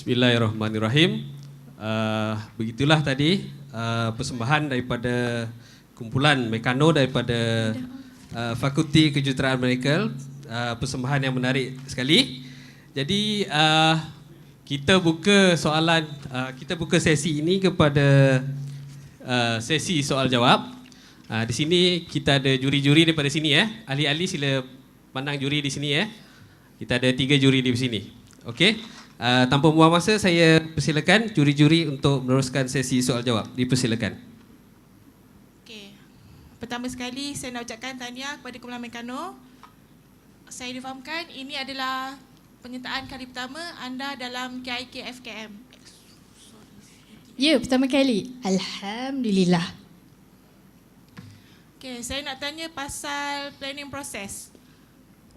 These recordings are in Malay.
Bismillahirrahmanirrahim. Begitulah tadi persembahan daripada kumpulan Mekano daripada Fakulti Kejuruteraan Medical. Persembahan yang menarik sekali. Jadi kita buka soalan, kita buka sesi ini kepada sesi soal jawab. Di sini kita ada juri-juri daripada sini ahli-ahli sila pandang juri di sini Kita ada 3 juri di sini. Okey. Tanpa membuang masa, saya persilakan juri-juri untuk meneruskan sesi soal jawab. Dipersilakan. Okey. Pertama sekali saya nak ucapkan tahniah kepada kumpulan Mekano. Saya difahamkan ini adalah penyertaan kali pertama anda dalam KIK FKM. Ya, pertama kali. Alhamdulillah. Okey, saya nak tanya pasal planning proses.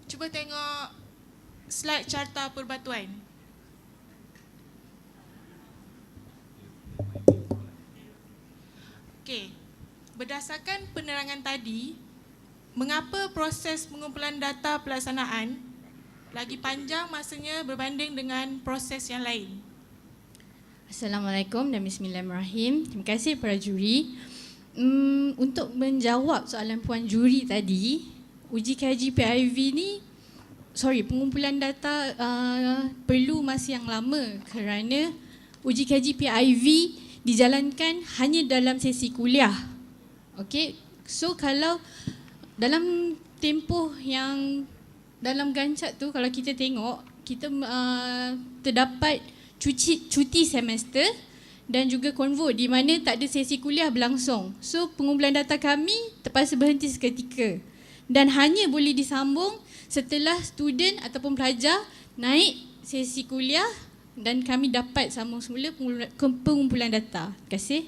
Cuba tengok slide carta perbatuan. Okey, berdasarkan penerangan tadi, mengapa proses pengumpulan data pelaksanaan lagi panjang masanya berbanding dengan proses yang lain? Assalamualaikum dan bismillahirrahmanirrahim. Terima kasih para juri. Untuk menjawab soalan puan juri tadi, uji kaji PIV ni, pengumpulan data perlu masa yang lama kerana uji kaji PIV dijalankan hanya dalam sesi kuliah. Okey, so kalau dalam tempoh yang dalam gancat tu, kalau kita tengok, kita terdapat cuti semester dan juga konvo di mana tak ada sesi kuliah berlangsung. So pengumpulan data kami terpaksa berhenti seketika dan hanya boleh disambung setelah student ataupun pelajar naik sesi kuliah dan kami dapat sambung semula pengumpulan data. Terima kasih.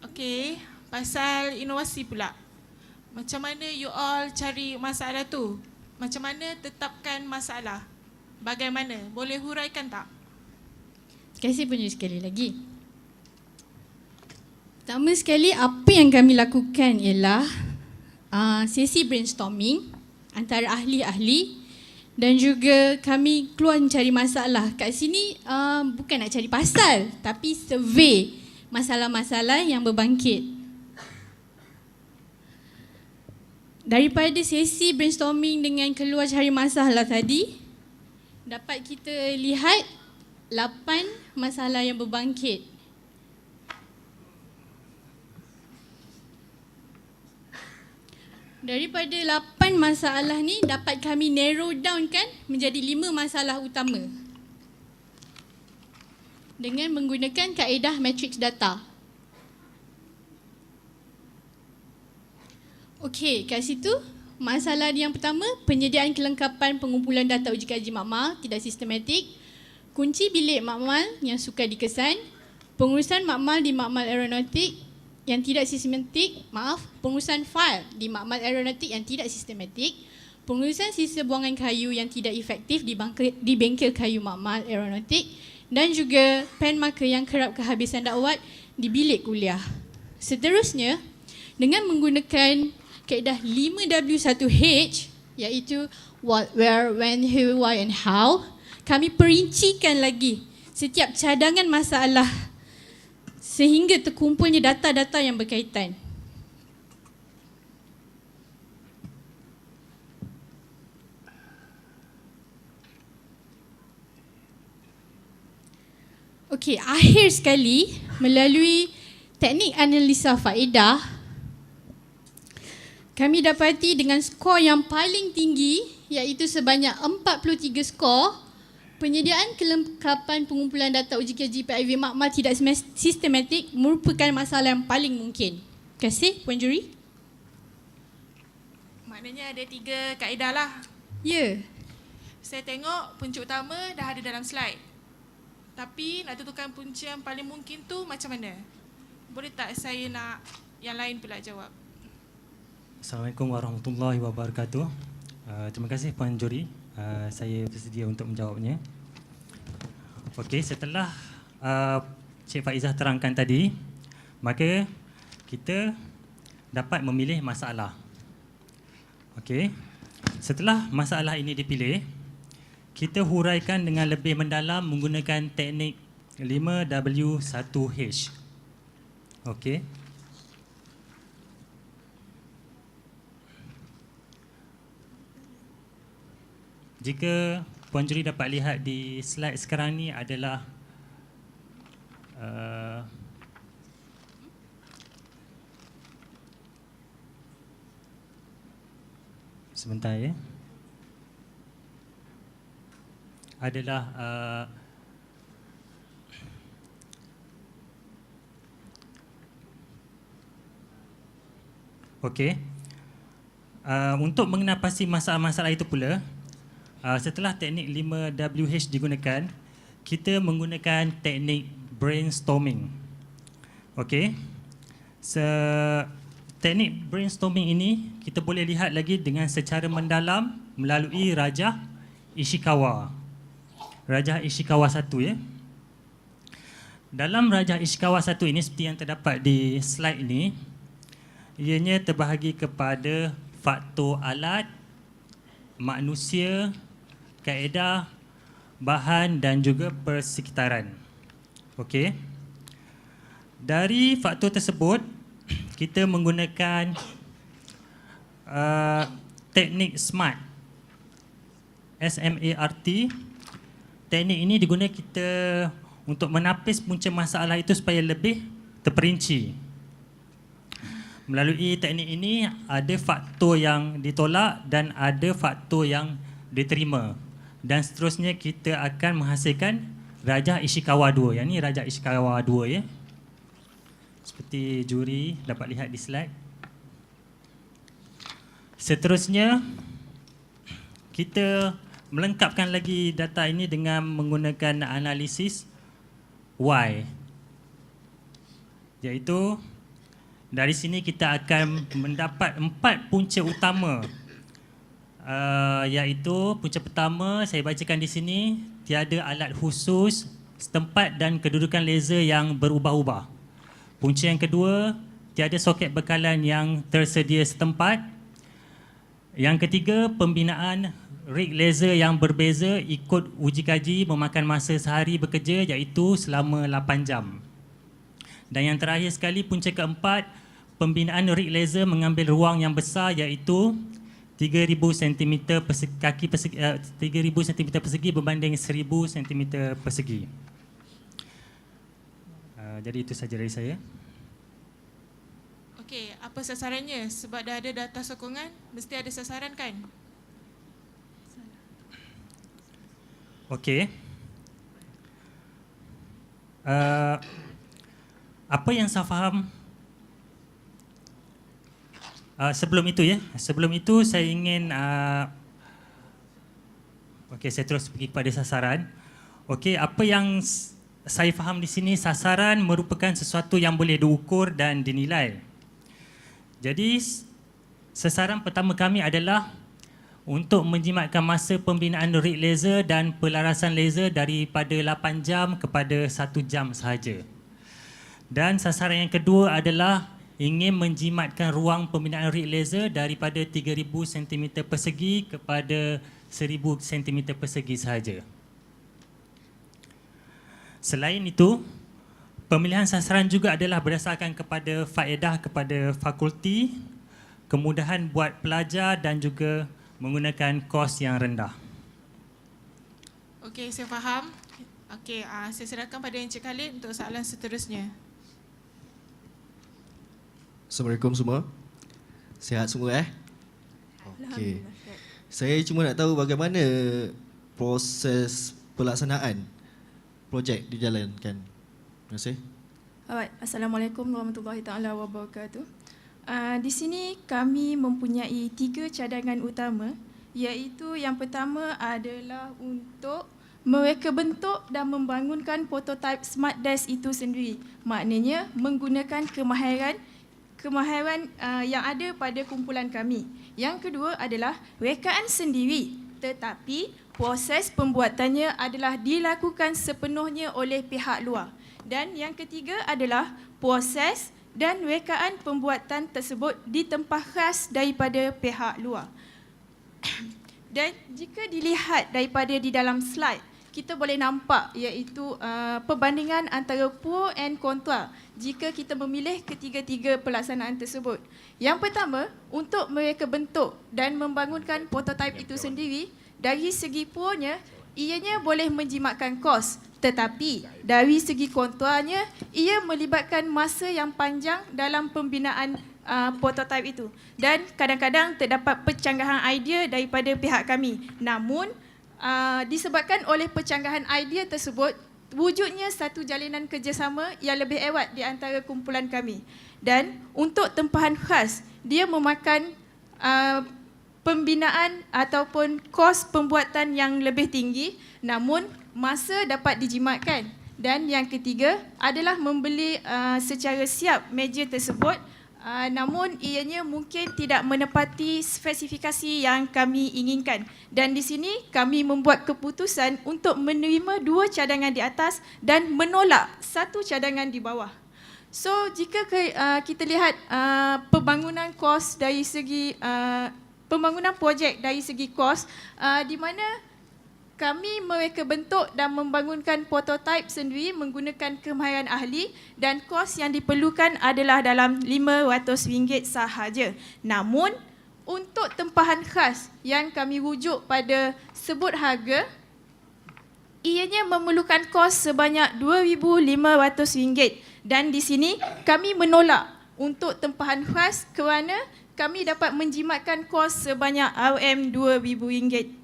Okey, pasal inovasi pula. Macam mana you all cari masalah tu? Macam mana tetapkan masalah? Bagaimana? Boleh huraikan tak? Terima kasih penjuru sekali lagi. Pertama sekali, apa yang kami lakukan ialah sesi brainstorming antara ahli-ahli dan juga kami keluar mencari masalah. Kat sini bukan nak cari pasal, tapi survey masalah-masalah yang berbangkit. Daripada sesi brainstorming dengan keluar cari masalah tadi, dapat kita lihat 8 masalah yang berbangkit. Daripada 8 masalah ni dapat kami narrow down kan menjadi 5 masalah utama dengan menggunakan kaedah matrix data. Okey, kat situ masalah yang pertama, penyediaan kelengkapan pengumpulan data uji kaji makmal tidak sistematik, kunci bilik makmal yang sukar dikesan, pengurusan makmal di makmal aeronautik yang tidak sistematik, pengurusan fail di makmal aeronautik yang tidak sistematik, pengurusan sisa buangan kayu yang tidak efektif di bengkel kayu makmal aeronautik dan juga pen marker yang kerap kehabisan dakwat di bilik kuliah. Seterusnya, dengan menggunakan kaedah 5W1H iaitu what, where, when, who, why and how, kami perincikan lagi setiap cadangan masalah sehingga terkumpulnya data-data yang berkaitan. Okey, akhir sekali melalui teknik analisa faedah, kami dapati dengan skor yang paling tinggi iaitu sebanyak 43 skor, penyediaan kelengkapan pengumpulan data uji kaji PIV makmal tidak sistematik merupakan masalah yang paling mungkin. Terima kasih, Puan Juri. Maknanya ada 3 kaedah lah. Ya. Saya tengok punca utama dah ada dalam slide. Tapi nak tentukan punca yang paling mungkin tu macam mana? Boleh tak saya nak yang lain pula jawab? Assalamualaikum warahmatullahi wabarakatuh. Terima kasih Puan Juri. Saya bersedia untuk menjawabnya. Okey, setelah Cik Faizah terangkan tadi, maka kita dapat memilih masalah. Okey. Setelah masalah ini dipilih, kita huraikan dengan lebih mendalam menggunakan teknik 5W1H. Okey. Jika Puan Juri dapat lihat di slide sekarang ni adalah sebentar ya. Adalah okey. Untuk mengenapasi masalah-masalah itu pula, setelah teknik 5WH digunakan, kita menggunakan teknik brainstorming. Okey. Teknik brainstorming ini kita boleh lihat lagi dengan secara mendalam melalui Rajah Ishikawa. Rajah Ishikawa 1 ya. Dalam Rajah Ishikawa 1 ini seperti yang terdapat di slide ini, ianya terbahagi kepada faktor alat, manusia, kaedah, bahan dan juga persekitaran. Okey. Dari faktor tersebut, kita menggunakan teknik SMART. SMART. Teknik ini digunakan kita untuk menapis punca masalah itu supaya lebih terperinci. Melalui teknik ini ada faktor yang ditolak dan ada faktor yang diterima. Dan seterusnya kita akan menghasilkan Rajah Ishikawa 2. Yang ni Rajah Ishikawa 2 ya. Seperti juri dapat lihat di slide. Seterusnya kita melengkapkan lagi data ini dengan menggunakan analisis Y. Iaitu dari sini kita akan mendapat 4 punca utama. Iaitu punca pertama saya bacakan di sini, tiada alat khusus, setempat dan kedudukan laser yang berubah-ubah. Punca yang kedua, tiada soket bekalan yang tersedia setempat. Yang ketiga, pembinaan rig laser yang berbeza ikut uji kaji memakan masa sehari bekerja iaitu selama 8 jam. Dan yang terakhir sekali, punca keempat, pembinaan rig laser mengambil ruang yang besar iaitu 3,000 cm persegi berbanding 1,000 cm persegi. Jadi itu saja dari saya. Okey, apa sasarannya? Sebab dah ada data sokongan, mesti ada sasaran kan? Okey. Apa yang saya faham sebelum itu ya. Sebelum itu saya ingin okey, saya terus pergi kepada sasaran. Okey, apa yang saya faham di sini, sasaran merupakan sesuatu yang boleh diukur dan dinilai. Jadi sasaran pertama kami adalah untuk menjimatkan masa pembinaan rig laser dan pelarasan laser daripada 8 jam kepada 1 jam sahaja. Dan sasaran yang kedua adalah ingin menjimatkan ruang pembinaan rig laser daripada 3,000 cm persegi kepada 1,000 cm persegi sahaja. Selain itu, pemilihan sasaran juga adalah berdasarkan kepada faedah kepada fakulti, kemudahan buat pelajar dan juga menggunakan kos yang rendah. Okey, saya faham. Okey, saya serahkan pada Encik Khalid untuk soalan seterusnya. Assalamualaikum semua. Sihat semua Okey. Saya cuma nak tahu bagaimana proses pelaksanaan projek dijalankan. Terima kasih. Alright, Assalamualaikum warahmatullahi taala wabarakatuh. Di sini kami mempunyai 3 cadangan utama, iaitu yang pertama adalah untuk mereka bentuk dan membangunkan prototipe Smart Desk itu sendiri. Maknanya menggunakan kemahiran yang ada pada kumpulan kami. Yang kedua adalah rekaan sendiri, tetapi proses pembuatannya adalah dilakukan sepenuhnya oleh pihak luar. Dan yang ketiga adalah proses dan rekaan pembuatan tersebut ditempah khas daripada pihak luar. Dan jika dilihat daripada di dalam slide, kita boleh nampak iaitu perbandingan antara pro and kontra jika kita memilih ketiga-tiga pelaksanaan tersebut. Yang pertama, untuk mereka bentuk dan membangunkan prototipe itu sendiri, dari segi pro-nya, ianya boleh menjimatkan kos. Tetapi dari segi kontranya, ia melibatkan masa yang panjang dalam pembinaan prototipe itu. Dan kadang-kadang terdapat pencanggahan idea daripada pihak kami. Namun, disebabkan oleh pencanggahan idea tersebut, wujudnya satu jalinan kerjasama yang lebih erat di antara kumpulan kami. Dan untuk tempahan khas, dia memakan pembinaan ataupun kos pembuatan yang lebih tinggi, namun masa dapat dijimatkan. Dan yang ketiga adalah membeli secara siap meja tersebut, namun ianya mungkin tidak menepati spesifikasi yang kami inginkan. Dan di sini kami membuat keputusan untuk menerima 2 cadangan di atas dan menolak 1 cadangan di bawah. So jika kita lihat pembangunan kos dari segi pembangunan projek dari segi kos, di mana kami mereka bentuk dan membangunkan prototipe sendiri menggunakan kemahiran ahli dan kos yang diperlukan adalah dalam RM500 sahaja. Namun, untuk tempahan khas yang kami rujuk pada sebut harga, ianya memerlukan kos sebanyak RM2,500 dan di sini kami menolak untuk tempahan khas kerana kami dapat menjimatkan kos sebanyak RM2,000.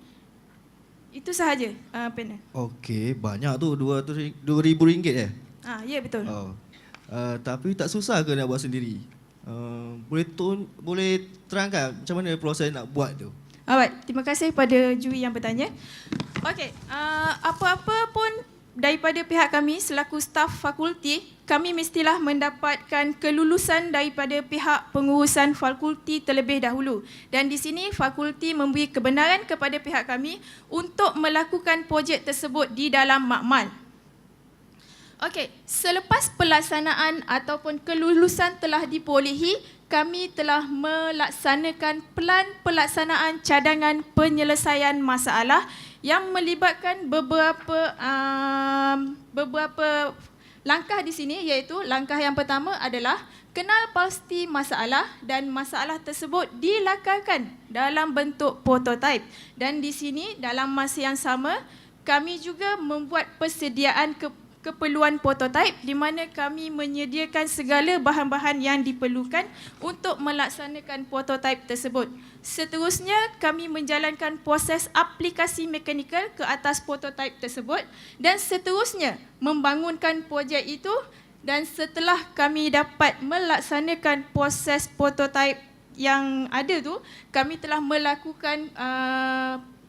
Itu sahaja, panel. Okey, banyak tu RM2,000 Ya betul. Oh. Tapi tak susah ke nak buat sendiri? Boleh terangkan macam mana proses nak buat tu? Alright, terima kasih pada juri yang bertanya. Okey, apa-apa pun daripada pihak kami selaku staf fakulti, kami mestilah mendapatkan kelulusan daripada pihak pengurusan fakulti terlebih dahulu. Dan di sini fakulti memberi kebenaran kepada pihak kami untuk melakukan projek tersebut di dalam makmal. Okey, selepas pelaksanaan ataupun kelulusan telah diperolehi, kami telah melaksanakan pelan pelaksanaan cadangan penyelesaian masalah yang melibatkan beberapa langkah di sini, iaitu langkah yang pertama adalah kenal pasti masalah dan masalah tersebut dilakarkan dalam bentuk prototipe. Dan di sini dalam masa yang sama kami juga membuat persediaan keperluan prototipe di mana kami menyediakan segala bahan-bahan yang diperlukan untuk melaksanakan prototipe tersebut. Seterusnya, kami menjalankan proses aplikasi mekanikal ke atas prototipe tersebut dan seterusnya membangunkan projek itu, dan setelah kami dapat melaksanakan proses prototipe yang ada tu, kami telah melakukan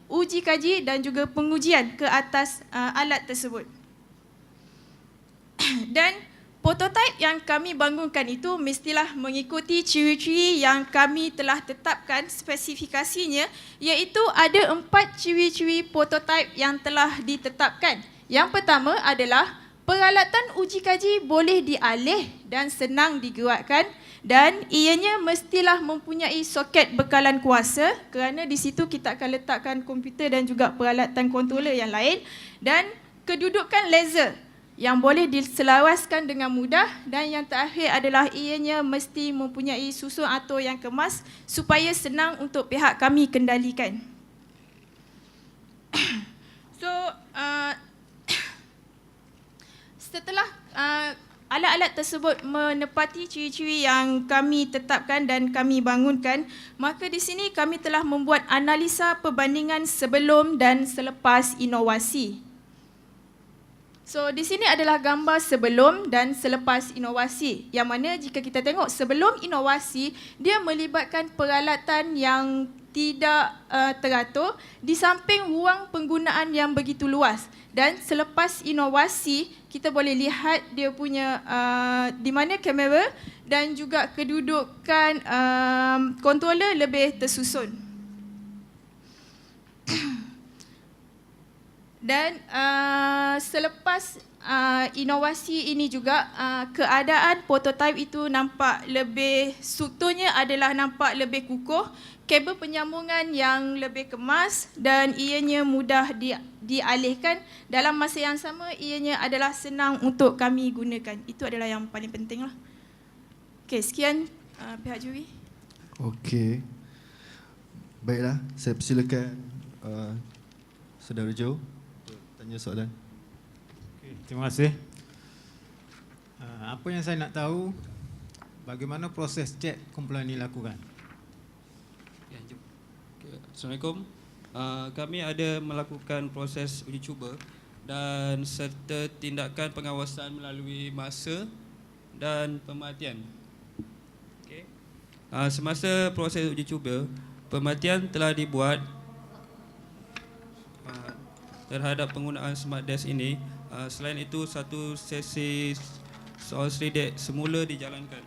uji kaji dan juga pengujian ke atas alat tersebut. Dan prototipe yang kami bangunkan itu mestilah mengikuti ciri-ciri yang kami telah tetapkan spesifikasinya, iaitu ada 4 ciri-ciri prototipe yang telah ditetapkan. Yang pertama adalah peralatan uji kaji boleh dialih dan senang digerakkan, dan ianya mestilah mempunyai soket bekalan kuasa kerana di situ kita akan letakkan komputer dan juga peralatan controller yang lain, dan kedudukan laser yang boleh diselaraskan dengan mudah, dan yang terakhir adalah ianya mesti mempunyai susun atur yang kemas supaya senang untuk pihak kami kendalikan. So, setelah alat-alat tersebut menepati ciri-ciri yang kami tetapkan dan kami bangunkan, maka di sini kami telah membuat analisa perbandingan sebelum dan selepas inovasi. So, di sini adalah gambar sebelum dan selepas inovasi, yang mana jika kita tengok sebelum inovasi, dia melibatkan peralatan yang tidak teratur di samping ruang penggunaan yang begitu luas. Dan selepas inovasi, kita boleh lihat dia punya di mana kamera dan juga kedudukan controller lebih tersusun. Dan selepas inovasi ini juga, keadaan prototipe itu nampak lebih, strukturnya adalah nampak lebih kukuh, kabel penyambungan yang lebih kemas dan ianya mudah dialihkan. Dalam masa yang sama, ianya adalah senang untuk kami gunakan. Itu adalah yang paling penting lah. Okey, sekian pihak juri. Okey. Baiklah, saya persilakan Saudara Joe tanya soalan. Okay, terima kasih. Apa yang saya nak tahu, bagaimana proses cek kumpulan ini lakukan? Assalamualaikum. Kami ada melakukan proses uji cuba dan serta tindakan pengawasan melalui masa dan pemerhatian. Okay. Semasa proses uji cuba, pemerhatian telah dibuat terhadap penggunaan Smart Desk ini. Selain itu, satu sesi soal sedek semula dijalankan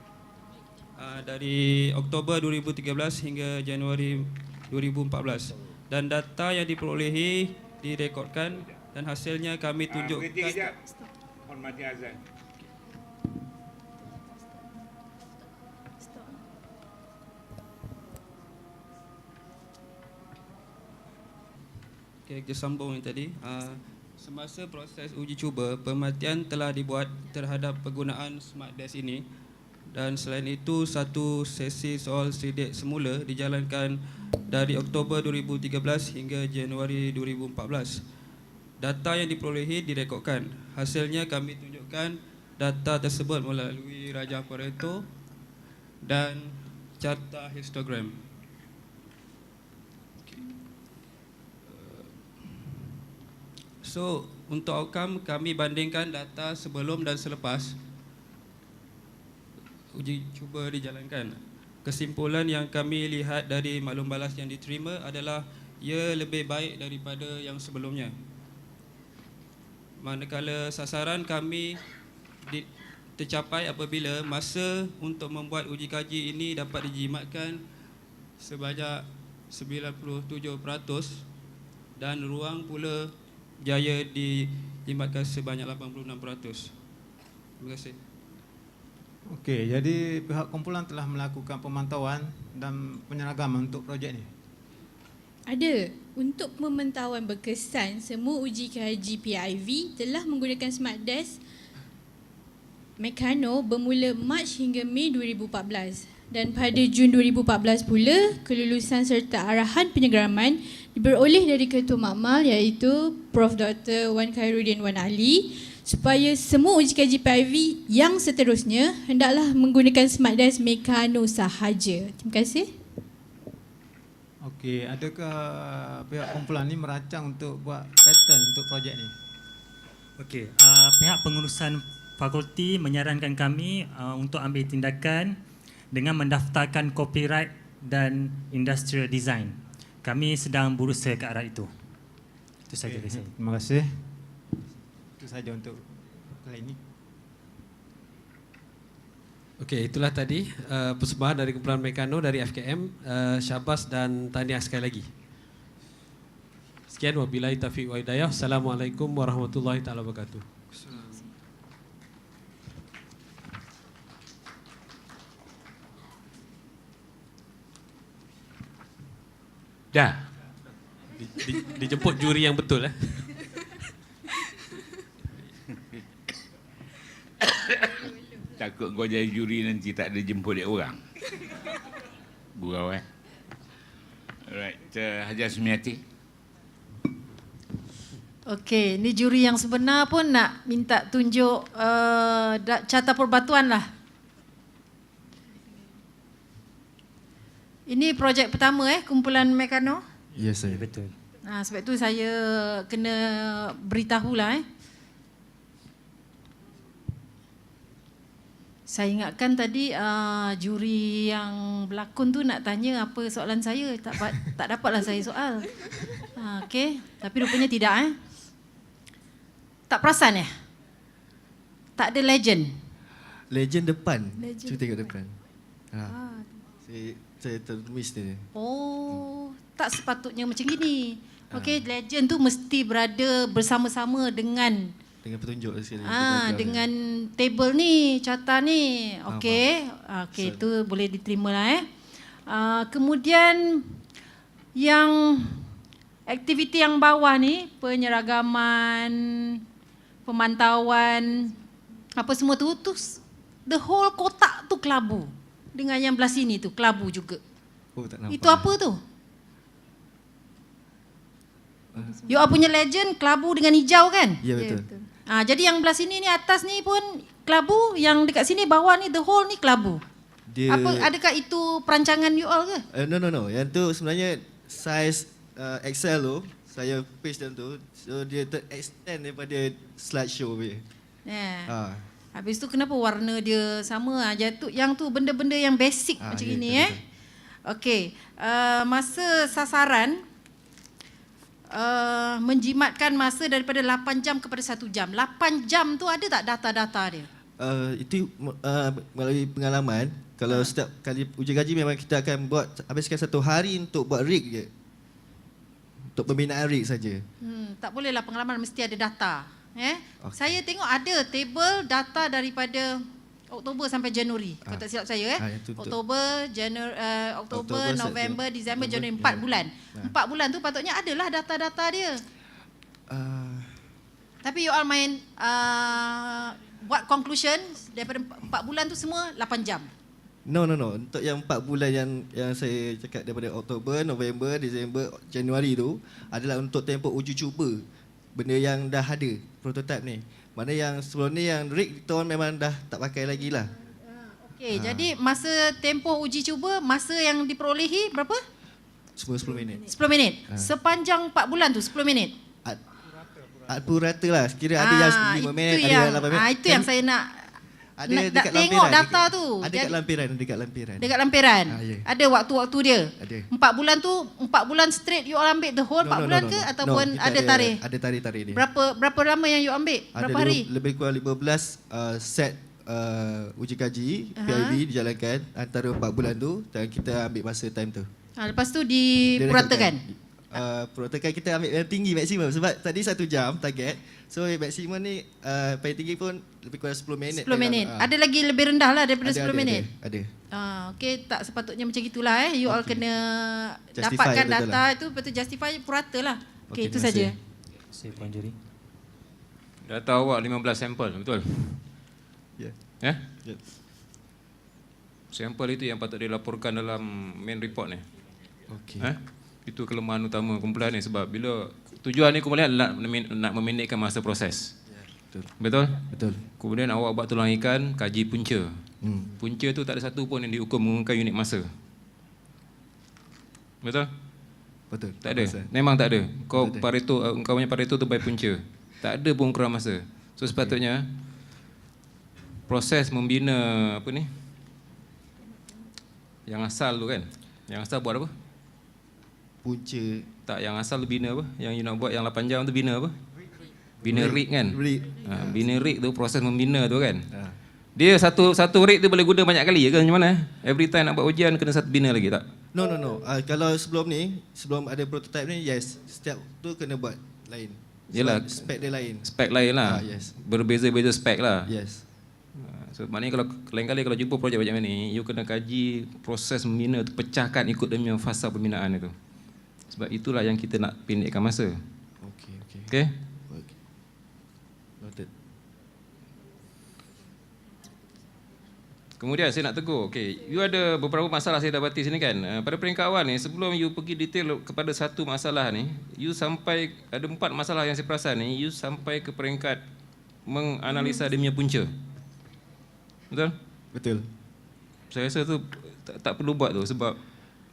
dari Oktober 2013 hingga Januari 2014 dan data yang diperolehi direkodkan dan hasilnya kami tunjukkan. Hormati azan. Okay, kita sambung yang tadi. Semasa proses uji cuba, pemerhatian telah dibuat terhadap penggunaan Smart Desk ini dan selain itu satu sesi soal sedek semula dijalankan dari Oktober 2013 hingga Januari 2014. Data yang diperolehi direkodkan. Hasilnya kami tunjukkan data tersebut melalui rajah Pareto dan carta histogram. So, untuk outcome kami bandingkan data sebelum dan selepas uji cuba dijalankan. Kesimpulan yang kami lihat dari maklum balas yang diterima adalah ia lebih baik daripada yang sebelumnya. Manakala sasaran kami tercapai apabila masa untuk membuat uji kaji ini dapat dijimatkan sebanyak 97% dan ruang pula jaya dijimatkan sebanyak 86%. Terima kasih. Okey, jadi pihak kumpulan telah melakukan pemantauan dan penyeragaman untuk projek ini. Ada. Untuk pemantauan berkesan, semua uji kaji PIV telah menggunakan Smart Desk Meccano bermula Mac hingga Mei 2014. Dan pada Jun 2014 pula, kelulusan serta arahan penyegeraman diperoleh dari Ketua Makmal iaitu Prof. Dr. Wan Khairuddin Wan Ali supaya semua uji kaji PIV yang seterusnya hendaklah menggunakan Smart Desk Meccano sahaja. Terima kasih. Okey, adakah pihak kumpulan ini merancang untuk buat pattern untuk projek ini? Okey, pihak pengurusan fakulti menyarankan kami untuk ambil tindakan dengan mendaftarkan copyright dan industrial design. Kami sedang berusaha ke arah itu. Itu saja dari saya. Terima kasih. Itu saja untuk kali ini. Okey, itulah tadi persembahan dari kumpulan Meccano dari FKM. Syabas dan tahniah sekali lagi. Sekian, wabillahi taufiq wa hidayah. Assalamualaikum warahmatullahi taala wabarakatuh. Dah. Dijemput juri yang betul Takut kau jadi juri nanti tak ada jemput dia orang. Gurau Alright, Hajar Sumiati. Okey, ni juri yang sebenar pun nak minta tunjuk carta perbatuan lah. Ini projek pertama kumpulan Meccano. Ya, saya. Betul. Sebab tu saya kena beritahulah. Saya ingatkan tadi juri yang berlakon tu nak tanya apa soalan saya. Tak dapatlah saya soal. Okey, tapi rupanya tidak. Tak perasan tak ada legend. Legend depan. Legend Cuba tengok depan. Saya termiss dia. Oh, tak sepatutnya macam gini. Okey, legend tu mesti berada bersama-sama dengan petunjuk sekali. dengan table ni, carta ni. Okey. Okey, itu boleh diterima lah kemudian yang aktiviti yang bawah ni, penyeragaman, pemantauan, apa semua tu the whole kotak tu kelabu. Dengan yang belah sini tu kelabu juga. Oh, tak nampak. Itu apa tu? You all punya legend kelabu dengan hijau kan? Ya, betul. Jadi yang belah sini ni atas ni pun kelabu, yang dekat sini bawah ni the whole ni kelabu. Adakah itu perancangan you all ke? No. Yang tu sebenarnya size Excel tu saya paste dalam tu. So dia extend daripada slideshow punya. Habis tu kenapa warna dia sama aja tu? Yang tu benda-benda yang basic macam ini Okey. Masa sasaran menjimatkan masa daripada 8 jam kepada 1 jam. 8 jam tu ada tak data-data dia? Itu melalui pengalaman. Kalau setiap kali uji kaji memang kita akan habiskan 1 hari untuk buat rig je. Untuk pembinaan rig saja. Tak bolehlah, pengalaman mesti ada data. Saya tengok ada table data daripada Oktober sampai Januari. Kalau tak silap saya Oktober, November, Disember, Januari, 4 bulan. 4 bulan tu patutnya adalah data-data dia. Tapi you all main buat conclusion daripada 4 bulan tu semua 8 jam. No. Untuk yang 4 bulan yang saya cakap daripada Oktober, November, Disember, Januari tu adalah untuk tempoh uji cuba. Benda yang dah ada, prototype ni. Mana yang sebelum ni yang rig kita memang dah tak pakai lagi lah. Okey, jadi masa tempoh uji cuba, masa yang diperolehi berapa? 10 minit. 10 minit. Sepanjang 4 bulan tu 10 minit. Purata lah. Kira ada yang 5 minit, ada yang 8 minit. Itu yang saya nak dekat tengok lampiran, data tu. Dekat lampiran. Dekat lampiran. Ya. Ada waktu-waktu dia. Ada. 4 bulan tu 4 bulan straight you all ambil the whole 4 bulan ke ataupun ada tarikh? Ada tarikh dia. Berapa lama yang you ambil? Berapa hari? Lebih kurang 15 set uji kaji PIV dijalankan antara 4 bulan tu dan kita ambil masa time tu. Lepas tu dipuratakan. Puratakan kita ambil yang tinggi maksimum sebab tadi 1 jam target. So maksimum ni paling tinggi pun lebih kurang 10 minit. 10 minit. Ada lagi lebih rendah lah daripada 10 minit. Ada. Okey, tak sepatutnya macam itulah You all kena Justify dapatkan betul data itu, betul justify, purata lah. Okey, itu saja. Terima kasih Puan Juri. Data awak 15 sampel, betul? Ya. Sampel itu yang patut dilaporkan dalam main report ni. Okey. Itu kelemahan utama kumpulan ni sebab bila tujuan ni kumpulan nak memendekkan masa proses. Betul? Betul. Kemudian awak buat tulang ikan, kaji punca. Punca tu tak ada satu pun yang diukur menggunakan unit masa. Betul? Betul. Tak ada. Memang tak ada. Kau punya Pareto tu by punca. Tak ada pun ukuran masa. So sepatutnya proses membina apa ni? Yang asal tu kan. Yang asal buat apa? Punca. Tak, yang asal bina apa? Yang you nak buat yang 8 jam tu bina apa? Bina rig kan? Bina rig tu, proses membina tu kan? Dia satu rig tu boleh guna banyak kali ke macam mana? Every time nak buat ujian kena satu bina lagi tak? No. Kalau sebelum ada prototype ni, yes. Setiap tu kena buat lain. Yelah, spek dia lain. Spek lain lah. Yes. Berbeza-beza spek lah. Yes. So maknanya kalau lain kali kalau jumpa projek macam ni, you kena kaji proses membina tu, pecahkan ikut dia punya fasa pembinaan itu. Sebab itulah yang kita nak pendekkan masa. Okey. Noted. Kemudian saya nak tegur, okey, you ada beberapa masalah saya dapati sini kan. Pada peringkat awal ni, sebelum you pergi detail kepada satu masalah ni, you sampai ada 4 masalah yang saya perasan ni, you sampai ke peringkat menganalisa dia punya punca. Betul? Betul. Saya rasa tu tak perlu buat tu sebab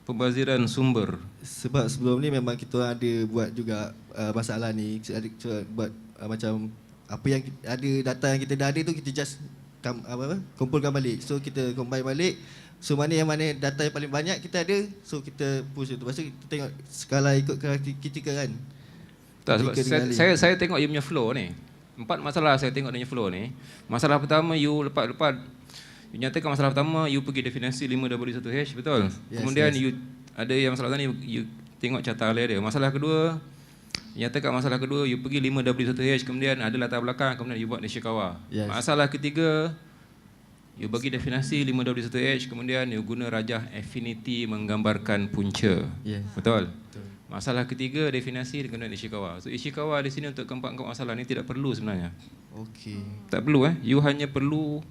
pembaziran sumber. Sebab sebelum ni memang kita ada buat juga masalah ni, buat macam apa yang ada, data yang kita dah ada tu kita just kumpulkan balik. So kita combine balik. So mana yang mana data yang paling banyak kita ada, so kita push itu. Lepas tu kita tengok skala ikut kritikal kan. Tak, sebab saya tengok you punya flow ni. 4 masalah saya tengok dia punya flow ni. Masalah pertama you lepas you nyatakan masalah pertama you pergi definisi 5W1H, betul? Yes, kemudian yes. You ada yang masalah ni you tengok carta alih dia. Masalah kedua Nyatakan masalah kedua, you pergi 5W1H, kemudian ada latar belakang, kemudian you buat Nishikawa. Yes. Masalah ketiga, you bagi definasi 5W1H, kemudian you guna rajah affinity menggambarkan punca. Yes. Betul? Masalah ketiga, definasi dengan Ishikawa. So Ishikawa di sini untuk keempat-keempat masalah ni tidak perlu sebenarnya. Okey. Tak perlu You hanya perlu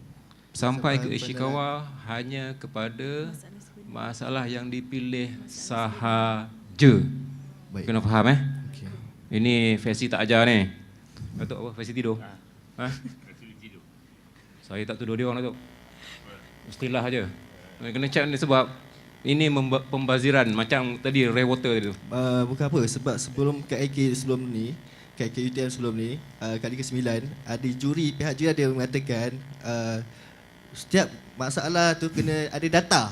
sampai ke Ishikawa hanya kepada masalah yang dipilih sahaja. Baik. Kena faham Okey. Ini versi tak ajar ni. Datuk apa? Versi tidur? Saya tak tuduh dia orang, Datuk. Istilah aja. Kena check ni sebab ini pembaziran macam tadi Rainwater tadi tu. Bukan apa, sebab sebelum KIK sebelum ni, KIK UTM sebelum ni, kali ke-9, ada juri, pihak juri ada mengatakan setiap masalah tu kena ada data.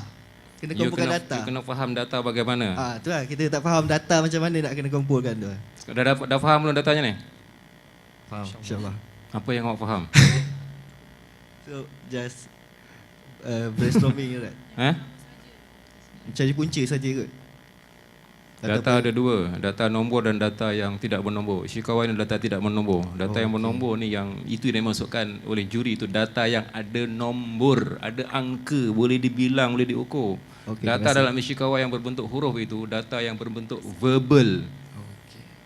Kena kumpulkan data. You kena faham data bagaimana. Tu lah, kita tak faham data macam mana nak kena kumpulkan tu. Dah faham belum datanya ni? Faham, insyaAllah. Apa yang awak faham? So, just brainstorming je kan? Mencari punca saja kot. Data ada dua, data nombor dan data yang tidak bernombor. Ishikawa ini data tidak bernombor. Data yang bernombor ni yang itu yang dimasukkan oleh juri, itu data yang ada nombor, ada angka, boleh dibilang, boleh diukur. Data dalam Ishikawa yang berbentuk huruf itu data yang berbentuk verbal.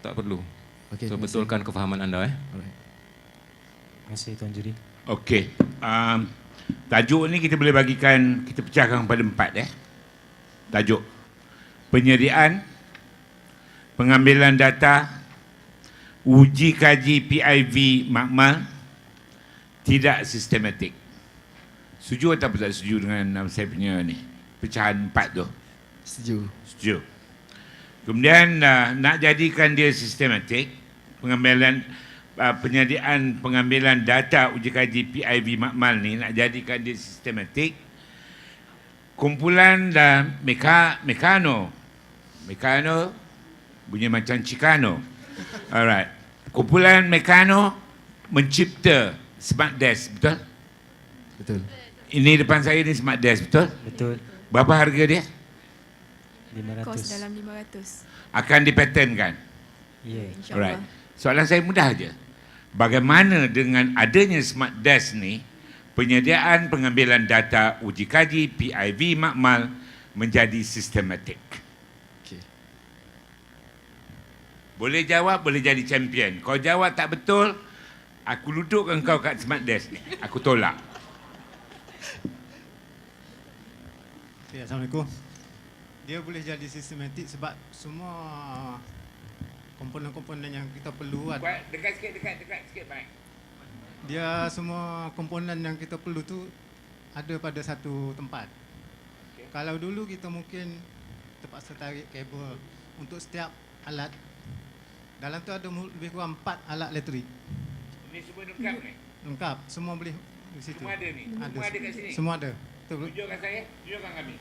Tak perlu. So betulkan kefahaman anda. Terima kasih Tuan Juri. Okey. Tajuk ni kita boleh bagikan, kita pecahkan pada 4 Tajuk penyediaan, pengambilan data, uji kaji PIV makmal, tidak sistematik. Setuju atau tak setuju dengan saya punya ni? Pecahan 4 tu. Setuju. Kemudian nak jadikan dia sistematik, pengambilan penyediaan pengambilan data uji kaji PIV makmal ni nak jadikan dia sistematik. Kumpulan dan mekano bunyi macam Chicano. Alright. Kumpulan mekano mencipta smart desk, betul? Betul. Ini depan saya ni smart desk, betul? Betul. Berapa harga dia? 500. Kos dalam 500. Akan dipatenkan? Ya. Alright. Soalan saya mudah aja. Bagaimana dengan adanya smart desk ni, penyediaan pengambilan data uji kaji PIV makmal menjadi sistematik? Boleh jawab, boleh jadi champion. Kau jawab tak betul, aku dudukkan kau kat smart desk ni. Aku tolak. Okay, Assalamualaikum. Dia boleh jadi sistematik sebab semua komponen-komponen yang kita perlu ada. Dekat sikit baik. Dia semua komponen yang kita perlu tu ada pada satu tempat. Kalau dulu kita mungkin terpaksa tarik kabel untuk setiap alat. Dalam tu ada lebih kurang 4 alat elektrik. Ini semua lengkap ni? Lengkap, semua boleh di situ. Semua ada ni? Semua ada kat sini? Semua ada. Tunjukkan saya, tunjukkan kami.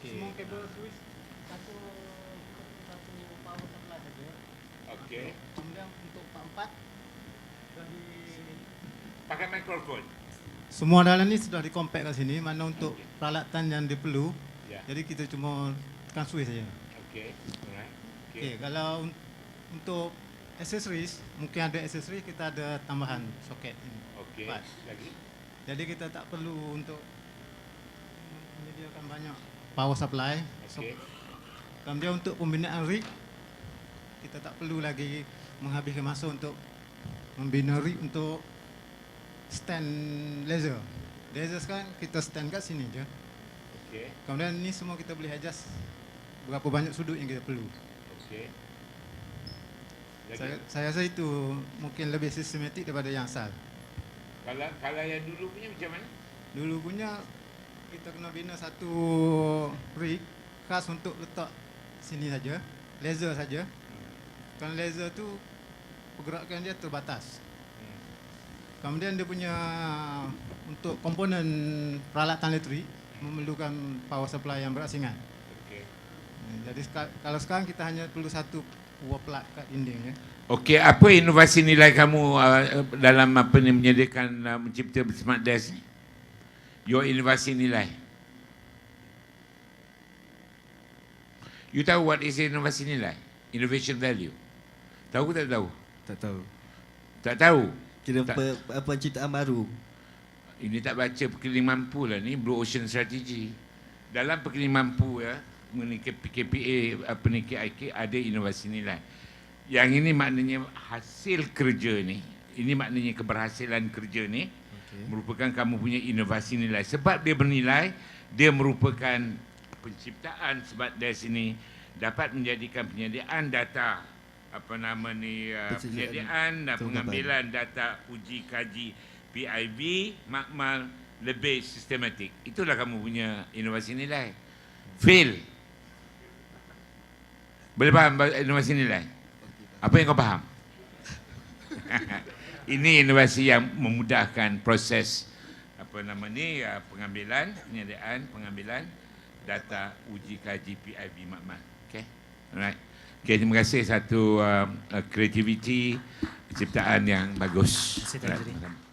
Semua kabel switch satu power supply saja. Okey. Kemudian untuk part-part dari pakai mikrofon. Semua dalam ni sudah dikompak kat sini, mana untuk peralatan yang dia perlu. Jadi kita cuma tekan switch saja. Okey. Alright. Okey, kalau untuk accessories, mungkin ada accessories, kita ada tambahan soket ini. Okey. Lagi. Jadi kita tak perlu untuk menyediakan banyak power supply. Okey. Kemudian untuk pembinaan rig, kita tak perlu lagi menghabiskan masa untuk membina rig untuk stand laser. Laser sekarang kita stand kat sini je. Okey. Kemudian ni semua kita boleh adjust berapa banyak sudut yang kita perlu. Okey. Saya rasa itu mungkin lebih sistematik daripada yang asal. Kalau yang dulu punya macam mana? Dulu punya kita kena bina satu rig khas untuk letak sini saja, laser saja. Kan laser tu pergerakan dia terbatas. Kemudian dia punya untuk komponen peralatan elektrik memerlukan power supply yang berasingan. Okey. Jadi kalau sekarang kita hanya perlu satu wall plug kat dinding ya. Okey, apa inovasi nilai kamu dalam apa ni menyediakan mencipta smart desk ni? your inovasi nilai. You tahu what is inovasi nilai? Innovation value. Tahu ke tak tahu? Tak tahu. Tak tahu. Kira Tak. penciptaan baru. Ini tak baca Pekeling Mampu lah ni, Blue Ocean Strategy. Dalam Pekeling Mampu ya, mengenai KPA, apa ni KIK, ada inovasi nilai. Yang ini maknanya hasil kerja ni, ini maknanya keberhasilan kerja ni, merupakan kamu punya inovasi nilai. Sebab dia bernilai, dia merupakan penciptaan, sebab dari sini dapat menjadikan penyediaan data, apa nama ni, penyediaan dan pengambilan data uji kaji PIV makmal lebih sistematik. Itulah kamu punya inovasi nilai. Fail. Boleh faham inovasi nilai? Apa yang kau faham? Ini inovasi yang memudahkan proses apa nama ni, pengambilan, penyediaan, pengambilan data uji kaji PIV makmal. Okay, alright. Okay, terima kasih, satu kreativiti ciptaan yang bagus. Terima kasih, Tuan Juri.